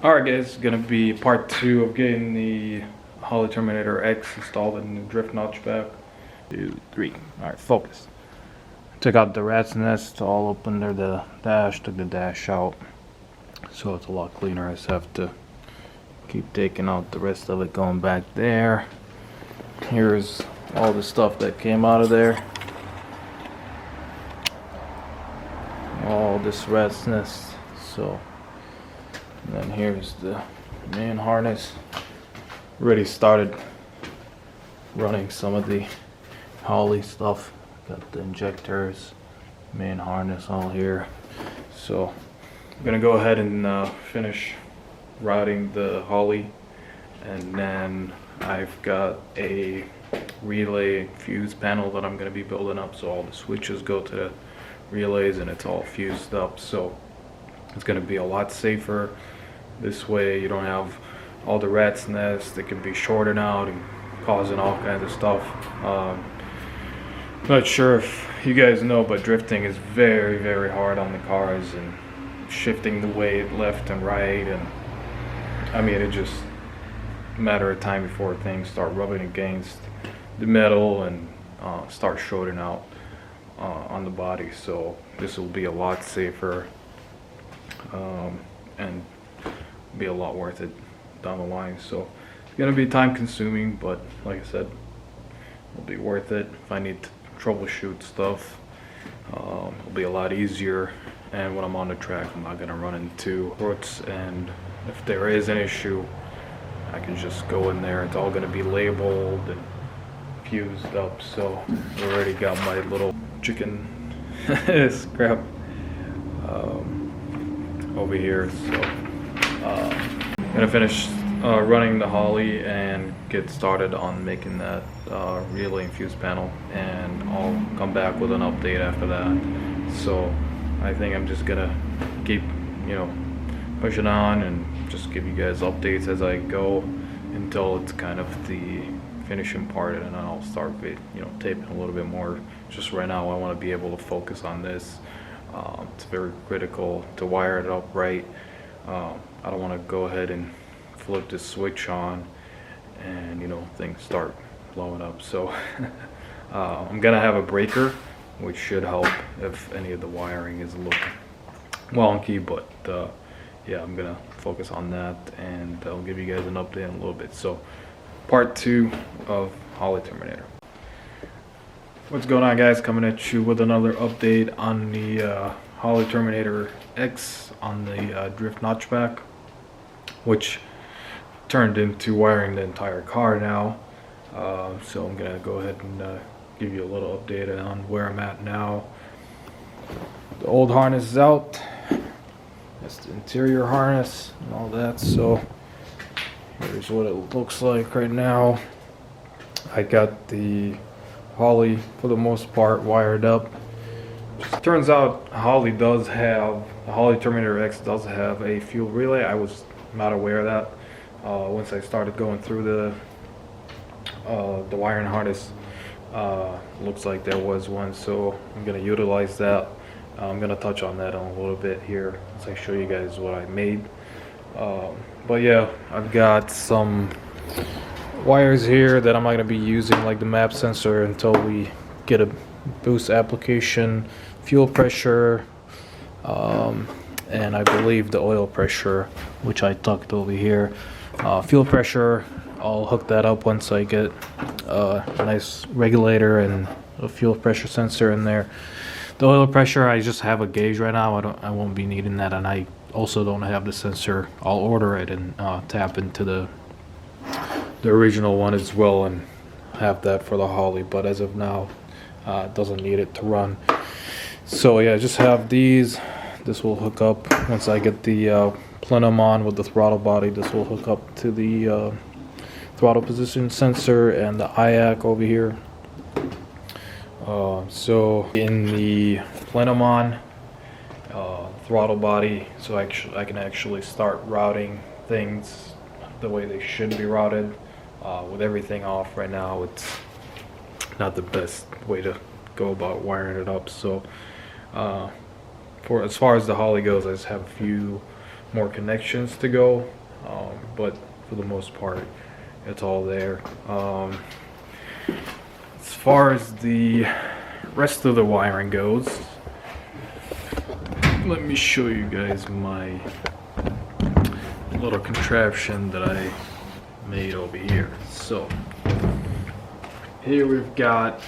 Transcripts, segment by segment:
Alright guys, gonna be part 2 of getting the Holley Terminator X installed in the drift notchback. 2, 3. Alright, focus. Took out the rat's nest all up under the dash, took the dash out. So it's a lot cleaner. I just have to keep taking out the rest of it, going back there. Here's all the stuff that came out of there. All this rat's nest. So, and then here's the main harness. Already started running some of the Holley stuff. Got the injectors, main harness all here. So I'm gonna go ahead and finish routing the Holley, and then I've got a relay fuse panel that I'm gonna be building up. So all the switches go to the relays and it's all fused up. So it's gonna be a lot safer. This way you don't have all the rat's nests that can be shorting out and causing all kinds of stuff. Not sure if you guys know, but drifting is very, very hard on the cars, and shifting the weight left and right, and I mean, it just a matter of time before things start rubbing against the metal and start shorting out on the body. So this will be a lot safer and be a lot worth it down the line. So it's gonna be time consuming, but like I said, it'll be worth it. If I need to troubleshoot stuff, it'll be a lot easier, and when I'm on the track I'm not gonna run into roots, and if there is an issue I can just go in there. It's all gonna be labeled and fused up. So I already got my little chicken scrap over here. So I'm gonna finish running the Holley and get started on making that relay and fuse panel, and I'll come back with an update after that. So I think I'm just gonna keep, pushing on and just give you guys updates as I go until it's kind of the finishing part, and then I'll start taping a little bit more. Just right now I want to be able to focus on this. It's very critical to wire it up right. I don't want to go ahead and flip this switch on and things start blowing up. So I'm gonna have a breaker, which should help if any of the wiring is a little wonky, but yeah, I'm gonna focus on that, and I'll give you guys an update in a little bit. So part 2 of Holley Terminator. What's going on, guys? Coming at you with another update on the Holley Terminator X on the drift notchback, which turned into wiring the entire car now. So I'm gonna go ahead and give you a little update on where I'm at now. The old harness is out. That's the interior harness and all that. So here's what it looks like right now. I got the Holley for the most part wired up. Just turns out the Holley Terminator X does have a fuel relay. I was not aware of that. Once I started going through the wiring harness, looks like there was one, so I'm gonna utilize that. I'm gonna touch on that in a little bit here as I show you guys what I made. But yeah, I've got some wires here that I'm not gonna be using, like the map sensor, until we get a boost application, fuel pressure, and I believe the oil pressure, which I tucked over here. Fuel pressure, I'll hook that up once I get a nice regulator and a fuel pressure sensor in there. The oil pressure, I just have a gauge right now. I won't be needing that, and I also don't have the sensor. I'll order it and tap into the original one as well and have that for the Holley, but as of now it doesn't need it to run. So yeah, just have these. This will hook up once I get the plenum on with the throttle body. This will hook up to the throttle position sensor and the IAC over here. So in the plenum on, throttle body, so I can actually start routing things the way they should be routed. With everything off right now, it's not the best way to go about wiring it up. So for as far as the Holley goes, I just have a few more connections to go, but for the most part it's all there. As far as the rest of the wiring goes, let me show you guys my little contraption that I made over here. So here we've got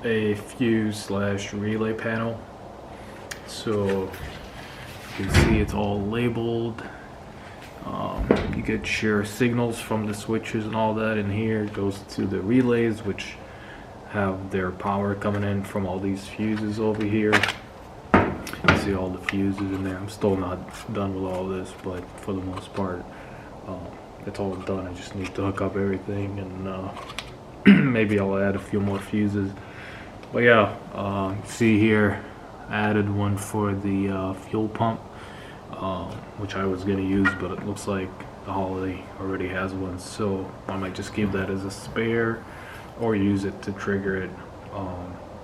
a fuse slash relay panel. So you can see it's all labeled. You get your signals from the switches and all that in here. It goes to the relays, which have their power coming in from all these fuses over here. You see all the fuses in there. I'm still not done with all this, but for the most part it's all done. I just need to hook up everything, and maybe I'll add a few more fuses. But yeah, see here, I added one for the fuel pump, which I was going to use, but it looks like the Holley already has one, so I might just keep that as a spare or use it to trigger it,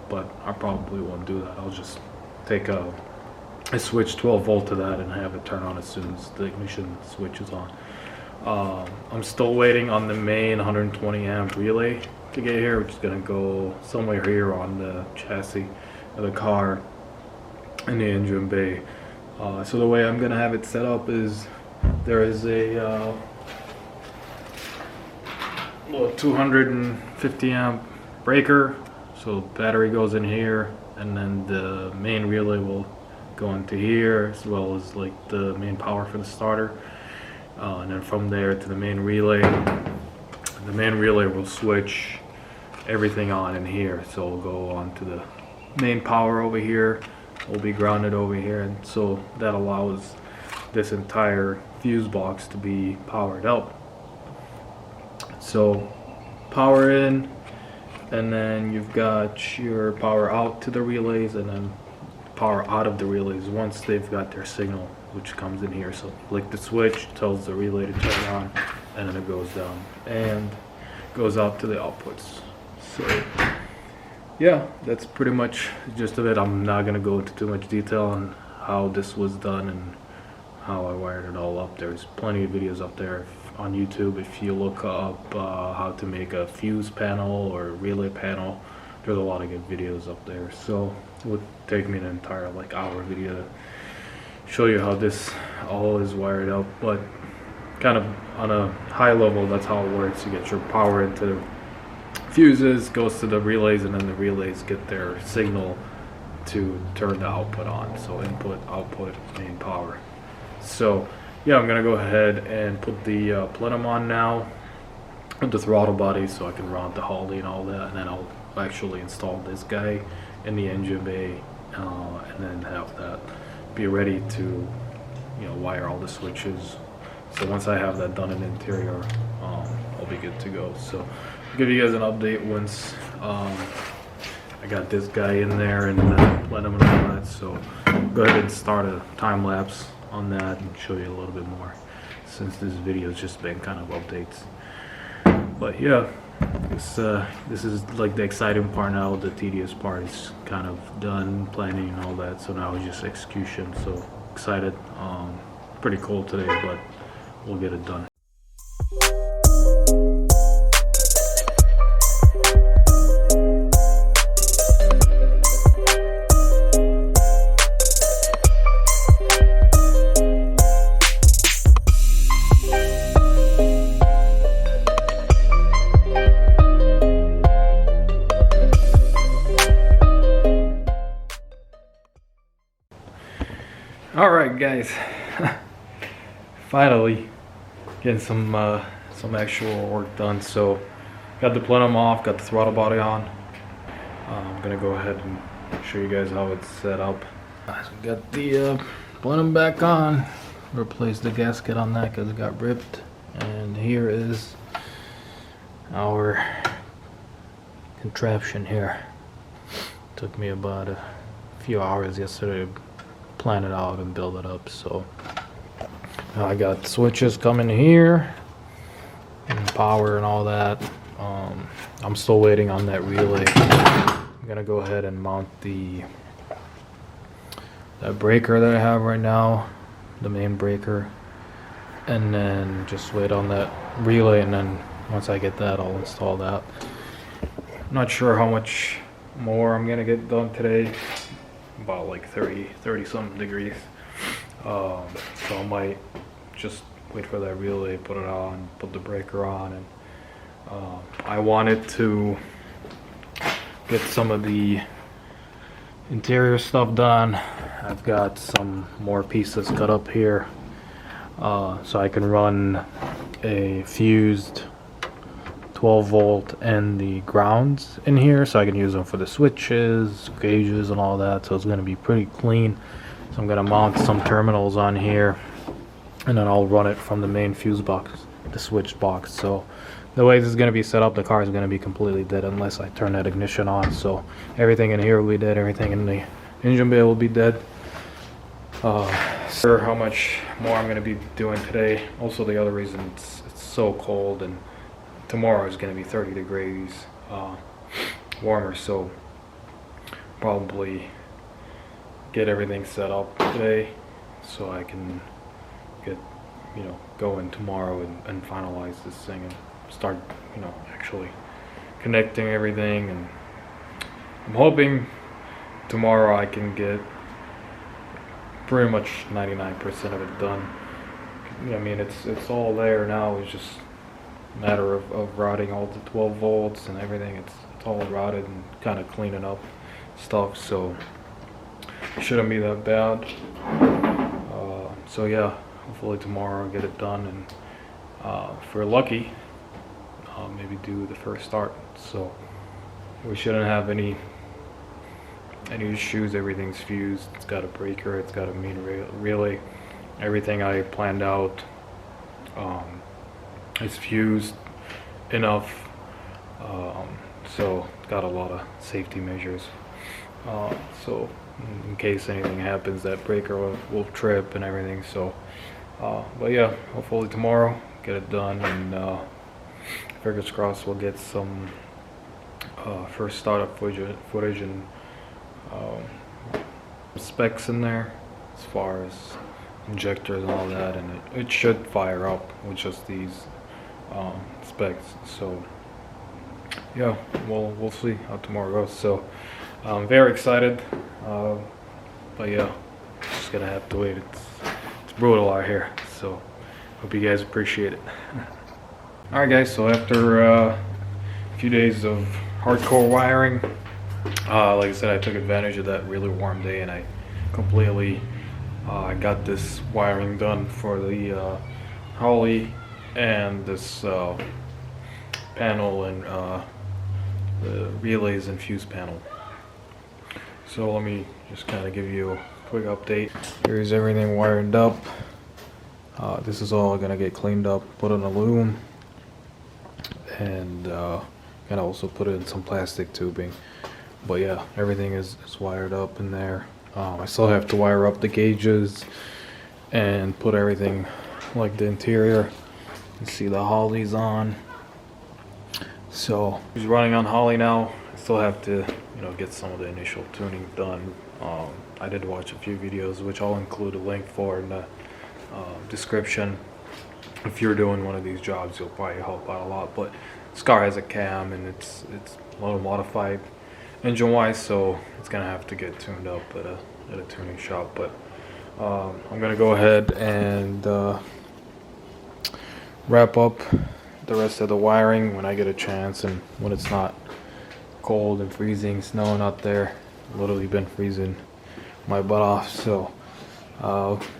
but I probably won't do that. I'll just take a switch 12 volt to that and have it turn on as soon as the ignition switch is on. I'm still waiting on the main 120 amp relay to get here, which is going to go somewhere here on the chassis of the car in the engine bay. So the way I'm going to have it set up is there is a little 250 amp breaker, so battery goes in here, and then the main relay will go into here, as well as like the main power for the starter, and then from there to the main relay. The main relay will switch everything on in here, so we'll go on to the main power over here, will be grounded over here, and so that allows this entire fuse box to be powered up. So power in, and then you've got your power out to the relays, and then power out of the relays once they've got their signal, which comes in here. So flick the switch, tells the relay to turn on, and then it goes down and goes out to the outputs. So yeah, that's pretty much the gist of it. I'm not gonna go into too much detail on how this was done and how I wired it all up. There's plenty of videos up there on YouTube. If you look up how to make a fuse panel or a relay panel, there's a lot of good videos up there. So it would take me an entire like hour video to show you how this all is wired up, but kind of on a high level, that's how it works. You get your power into the fuses, goes to the relays, and then the relays get their signal to turn the output on. So input, output, main power. So yeah, I'm gonna go ahead and put the plenum on now with the throttle body, so I can run the Holley and all that, and then I'll actually install this guy in the engine bay, and then have that be ready to, you know, wire all the switches. So once I have that done in the interior, I'll be good to go. So I'll give you guys an update once I got this guy in there and plenum and all that. So go ahead and start a time lapse on that and show you a little bit more, since this video has just been kind of updates. But yeah, this is like the exciting part now. The tedious part is kind of done, planning and all that, so now it's just execution. So excited. Pretty cold today, but we'll get it done. Alright guys, finally getting some actual work done. So got the plenum off, got the throttle body on. I'm gonna go ahead and show you guys how it's set up. So got the plenum back on, replaced the gasket on that because it got ripped, and here is our contraption here. Took me about a few hours yesterday to plan it out and build it up. So I got switches coming here and power and all that. I'm still waiting on that relay. I'm gonna go ahead and mount that breaker that I have right now the main breaker, and then just wait on that relay, and then once I get that, I'll install that. I'm not sure how much more I'm gonna get done today, about like 30 something degrees, so I might just wait for that relay, put it on, put the breaker on, and I wanted to get some of the interior stuff done. I've got some more pieces cut up here, so I can run a fused 12 volt and the grounds in here, so I can use them for the switches, gauges, and all that. So it's going to be pretty clean. So I'm going to mount some terminals on here, and then I'll run it from the main fuse box, the switch box. So the way this is going to be set up, the car is going to be completely dead unless I turn that ignition on. So everything in here will be dead, everything in the engine bay will be dead. Sure how much more I'm going to be doing today. Also, the other reason it's so cold, and tomorrow is going to be 30 degrees warmer, so probably get everything set up today so I can get, you know, going tomorrow and finalize this thing and start, you know, actually connecting everything. And I'm hoping tomorrow I can get pretty much 99% of it done. I mean, it's all there now. It's just a matter of routing all the 12 volts and everything. It's all routed and kind of cleaning up stuff, so it shouldn't be that bad. So yeah, hopefully tomorrow I'll get it done, and if we're lucky, I'll maybe do the first start. So we shouldn't have any issues. Everything's fused. It's got a breaker. It's got a main relay. Everything I planned out is fused enough. So got a lot of safety measures. So in case anything happens, that breaker will trip and everything. So, but yeah, hopefully tomorrow get it done, and fingers crossed we'll get some first startup footage and specs in there as far as injectors and all that, and it should fire up with just these specs. So yeah, we'll see how tomorrow goes. So I'm very excited, but yeah, just gonna have to wait. It's brutal out here, so hope you guys appreciate it. Alright guys, so after a few days of hardcore wiring, like I said, I took advantage of that really warm day, and I completely got this wiring done for the Holley and this panel and the relays and fuse panel. So let me just kind of give you a quick update. Here's everything wired up. This is all gonna get cleaned up, put on a loom, and gonna also put it in some plastic tubing. But yeah, everything is wired up in there. I still have to wire up the gauges and put everything, like the interior. You see the Holley's on. So he's running on Holley now. I still have to, you know, get some of the initial tuning done. I did watch a few videos, which I'll include a link for in the description. If you're doing one of these jobs, you'll probably help out a lot. But this car has a cam, and it's a little modified engine wise, so it's gonna have to get tuned up at a tuning shop. But I'm gonna go ahead and wrap up the rest of the wiring when I get a chance, and when it's not cold and freezing, snowing out there. Literally been freezing my butt off. So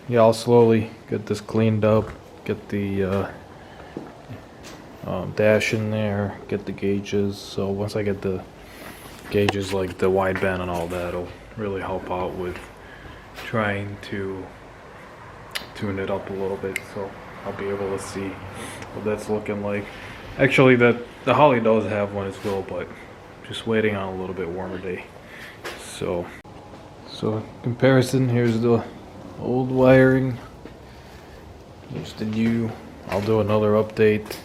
yeah, I'll slowly get this cleaned up, get the dash in there, get the gauges. So once I get the gauges, like the wideband and all that, it'll really help out with trying to tune it up a little bit, so I'll be able to see what that's looking like. Actually, the Holley does have one as well, but just waiting on a little bit warmer day. So in comparison, here's the old wiring, here's the new. I'll do another update.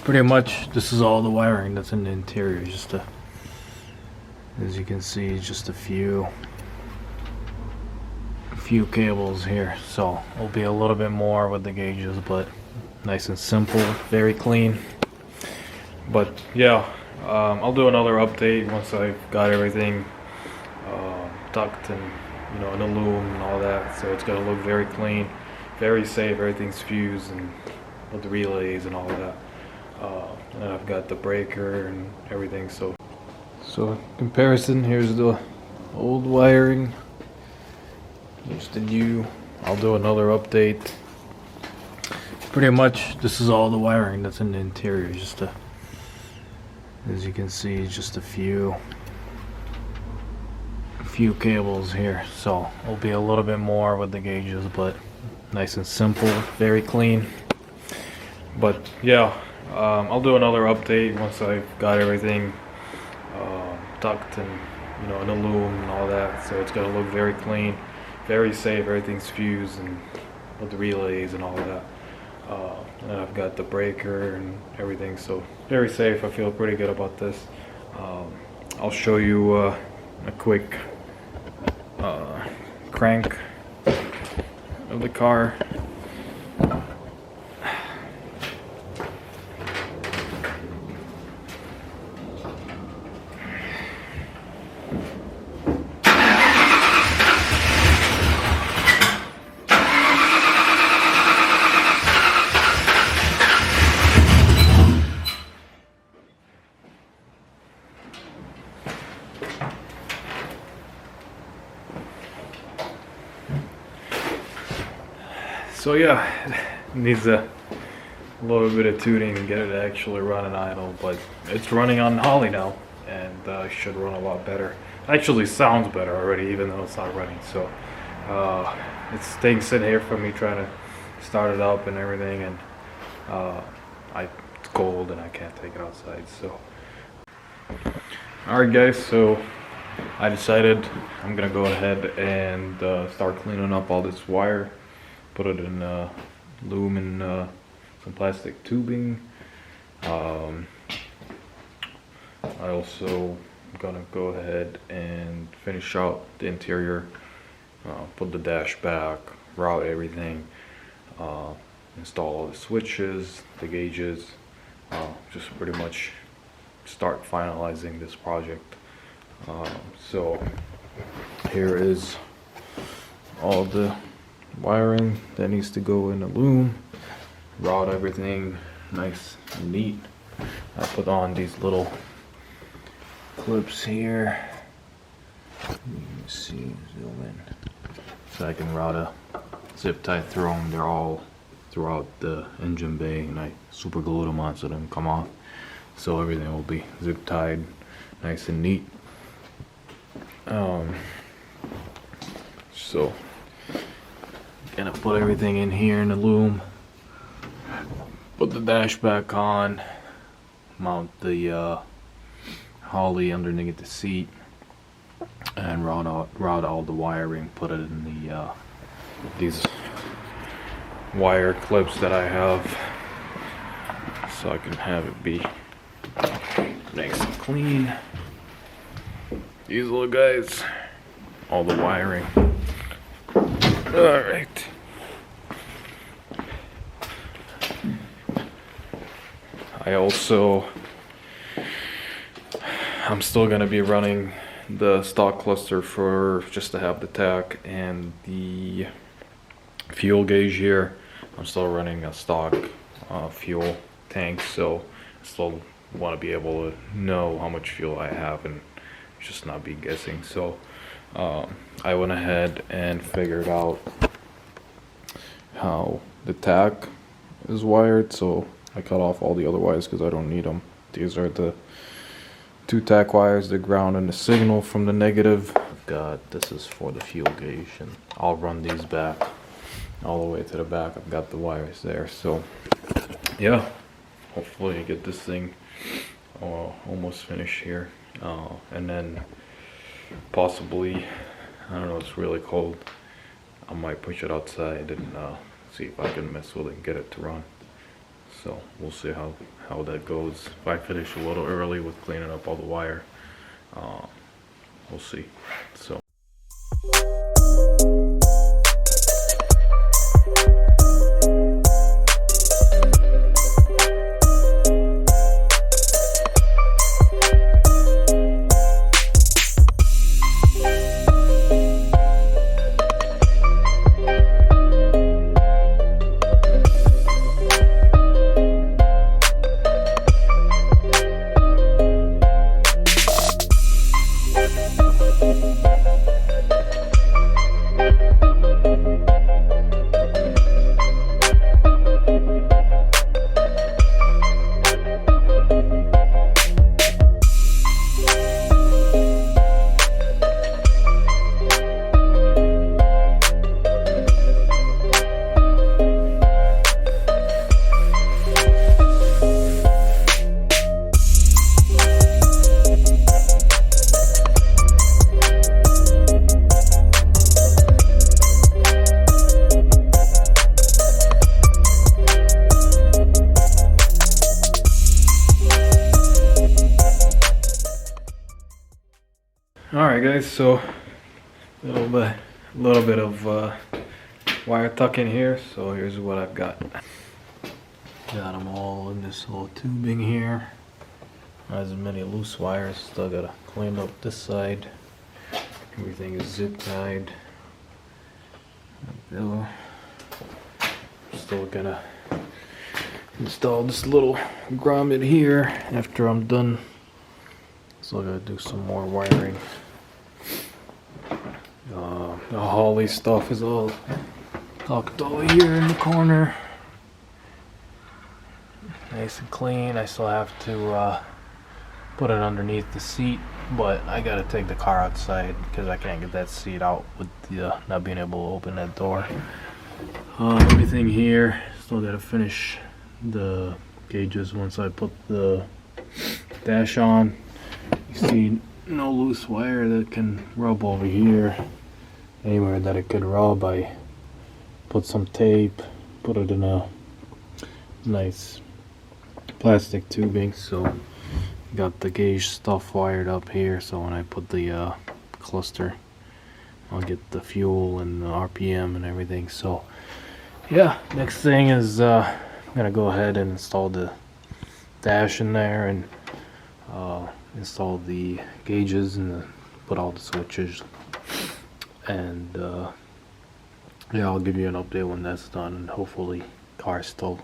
Pretty much this is all the wiring that's in the interior, just as you can see, just a few few cables here, so it'll be a little bit more with the gauges, but nice and simple, very clean. But yeah, I'll do another update once I've got everything tucked and in the loom and all that, so it's gonna look very clean, very safe. Everything's fused and with the relays and all that, and I've got the breaker and everything. So comparison, here's the old wiring, here's the new. I'll do another update. Pretty much this is all the wiring that's in the interior, just as you can see, just a few cables here, so it'll be a little bit more with the gauges, but nice and simple, very clean. But yeah, I'll do another update once I've got everything tucked and in the loom and all that, so it's gonna look very clean, very safe. Everything's fused and with the relays and all that, and I've got the breaker and everything, so very safe. I feel pretty good about this. I'll show you a quick crank of the car. So yeah, it needs a little bit of tuning to get it to actually run and idle, but it's running on Holley now, and should run a lot better. Actually sounds better already, even though it's not running. So it's staying sitting here for me trying to start it up and everything, and it's cold and I can't take it outside. So alright guys, so I decided I'm gonna go ahead and start cleaning up all this wire. Put it in loom and some plastic tubing. I also gonna go ahead and finish out the interior, put the dash back, route everything, install all the switches, the gauges, just pretty much start finalizing this project. So here is all the wiring that needs to go in the loom, route everything nice and neat. I put on these little clips here, you can see, zoom in, so I can route a zip tie through them. They're all throughout the engine bay, and I super glued them on so they don't come off, so everything will be zip tied nice and neat. So gonna put everything in here in the loom, put the dash back on, mount the Holley underneath the seat, and route all the wiring, put it in the these wire clips that I have, so I can have it be nice and clean. These little guys, all the wiring. Alright. I'm still gonna be running the stock cluster for just to have the tach and the fuel gauge here. I'm still running a stock fuel tank, so I still want to be able to know how much fuel I have and just not be guessing. So I went ahead and figured out how the tach is wired, so I cut off all the other wires because I don't need them. These are the two tach wires, the ground and the signal from the negative. This is for the fuel gauge, and I'll run these back all the way to the back. I've got the wires there, so yeah, hopefully I get this thing almost finished here, and then possibly, I don't know, it's really cold, I might push it outside and see if I can mess with it and get it to run. So we'll see how that goes. If I finish a little early with cleaning up all the wire, we'll see. So Alright guys, so a little bit of wire tuck in here. So here's what I've got. Got them all in this little tubing here. As many loose wires. Still gotta clean up this side. Everything is zip tied. Still gonna install this little grommet here after I'm done. Still gotta do some more wiring. The Holley stuff is all tucked over here in the corner. Nice and clean. I still have to put it underneath the seat, but I gotta take the car outside because I can't get that seat out with the not being able to open that door. Everything here, still gotta finish the gauges once I put the dash on. You see no loose wire that can rub over here. Anywhere that it could rub, I put some tape, put it in a nice plastic tubing. So got the gauge stuff wired up here, so when I put the cluster, I'll get the fuel and the RPM and everything. So yeah, next thing is I'm gonna go ahead and install the dash in there and install the gauges and put all the switches, and yeah, I'll give you an update when that's done, and hopefully car still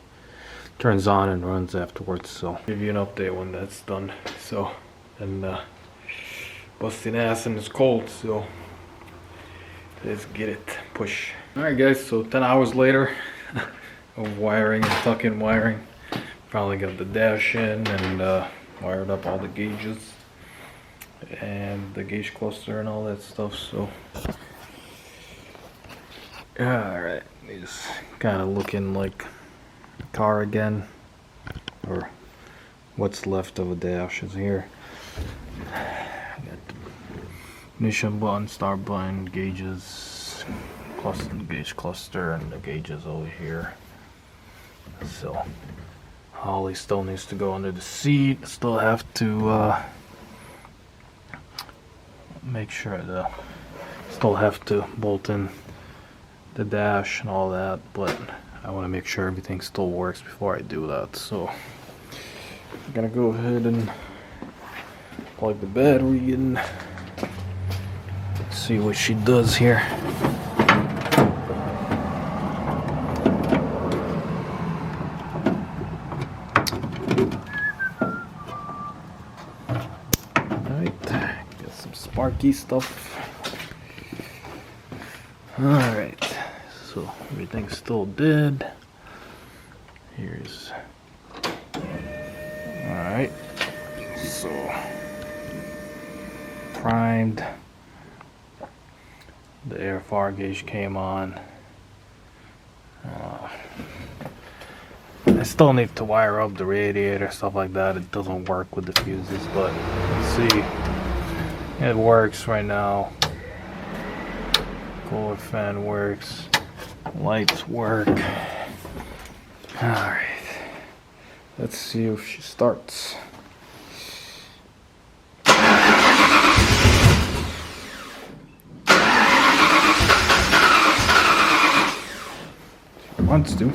turns on and runs afterwards. So give you an update when that's done. So, and busting ass and it's cold, so let's get it. Push. Alright guys, so 10 hours later of wiring and tuck-in wiring. Finally got the dash in and wired up all the gauges and the gauge cluster and all that stuff. So alright, it's kind of looking like a car again, or what's left of a dash is here. Got the ignition button, start button, gauges, cluster, gauge cluster, and the gauges over here. So Holley still needs to go under the seat. Still have to make sure still have to bolt in the dash and all that, but I want to make sure everything still works before I do that. So I'm gonna go ahead and plug the battery in. Let's see what she does here. Sparky stuff. Alright, so everything's still dead. Here's alright, so primed. The air far gauge came on. I still need to wire up the radiator, stuff like that. It doesn't work with the fuses, but let's see. It works right now. Cooler fan works. Lights work. Alright. Let's see if she starts. She wants to.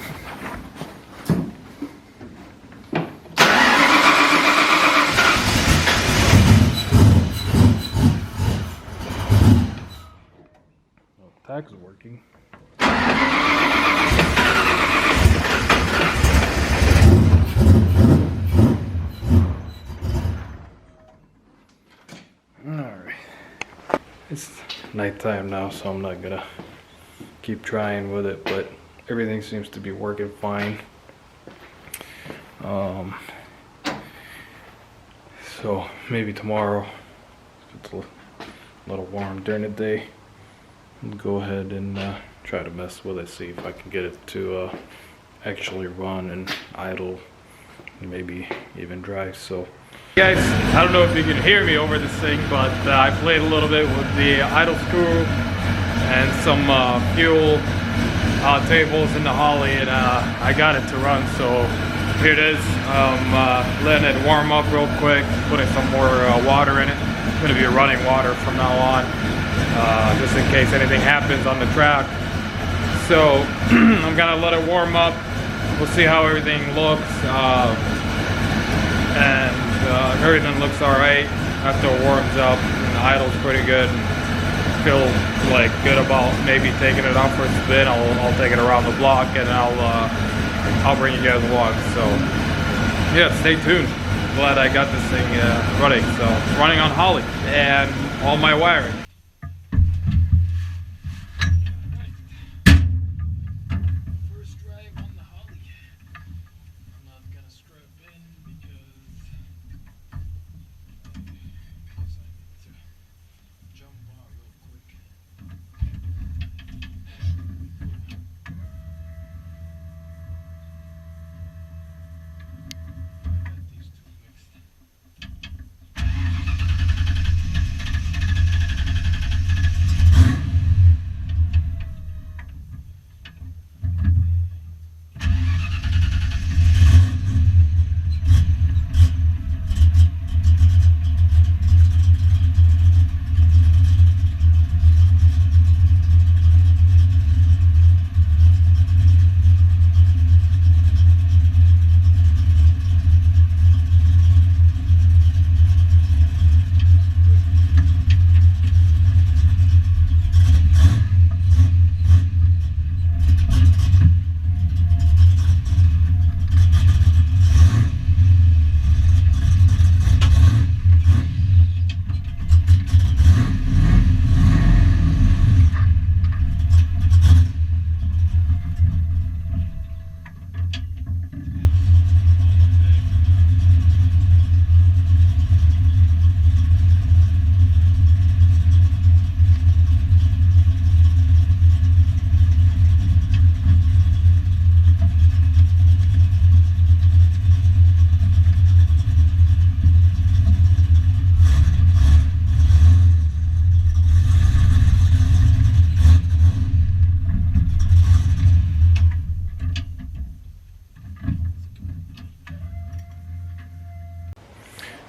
Tag is working. Alright. It's nighttime now, so I'm not gonna keep trying with it, but everything seems to be working fine. So maybe tomorrow, if it's a little warm during the day, go ahead and try to mess with it, see if I can get it to actually run and idle and maybe even drive. So guys, I don't know if you can hear me over this thing, but I played a little bit with the idle screw and some fuel tables in the Holley, and I got it to run. So here it is. Letting it warm up real quick, putting some more water in it. going to be running water from now on, just in case anything happens on the track. So I'm gonna let it warm up. We'll see how everything looks, and if everything looks alright after it warms up and the idle's pretty good, and feel like good about maybe taking it out for a spin, I'll take it around the block and I'll bring you guys along. So yeah, stay tuned. Glad I got this thing running. So running on Holley and all my wiring.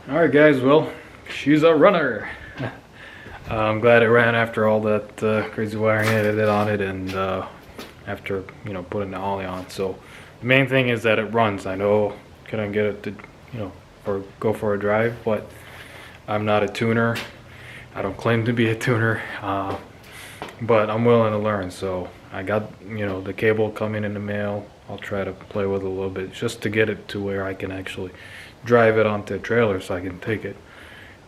Alright guys, well, she's a runner. I'm glad it ran after all that crazy wiring I did on it, and after, you know, putting the Holley on. So the main thing is that it runs. I know couldn't get it to, you know, go for a drive, but I'm not a tuner. I don't claim to be a tuner, but I'm willing to learn. So I got, you know, the cable coming in the mail. I'll try to play with it a little bit just to get it to where I can actually drive it onto a trailer so I can take it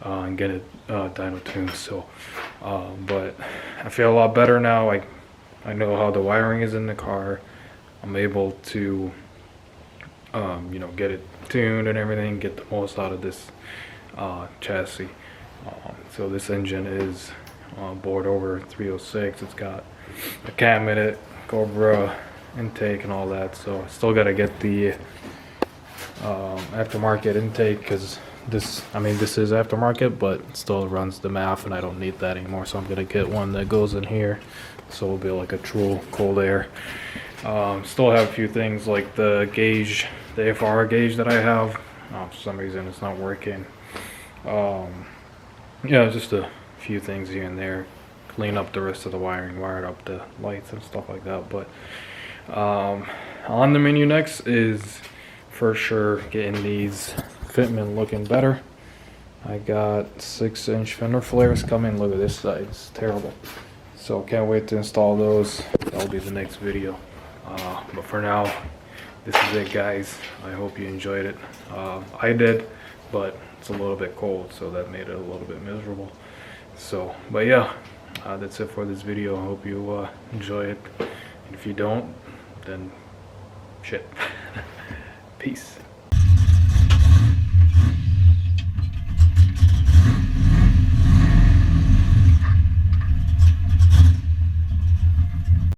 and get it dyno tuned. So but I feel a lot better now. I know how the wiring is in the car. I'm able to you know, get it tuned and everything, get the most out of this chassis. So this engine is bored over 306. It's got a cam in it, Cobra intake and all that. So I still got to get the aftermarket intake, because this is aftermarket, but it still runs the MAF and I don't need that anymore. So I'm gonna get one that goes in here, so it'll be like a true cold air. Still have a few things like the gauge, the FR gauge that I have. For some reason it's not working. Yeah, just a few things here and there. Clean up the rest of the wiring, wired up the lights and stuff like that. But on the menu next is for sure getting these fitment looking better. I got 6-inch fender flares coming. Look at this side, it's terrible. So can't wait to install those. That'll be the next video. But for now, this is it guys. I hope you enjoyed it. I did, but it's a little bit cold, so that made it a little bit miserable. So, but yeah, that's it for this video. I hope you enjoy it. And if you don't, then shit. Peace.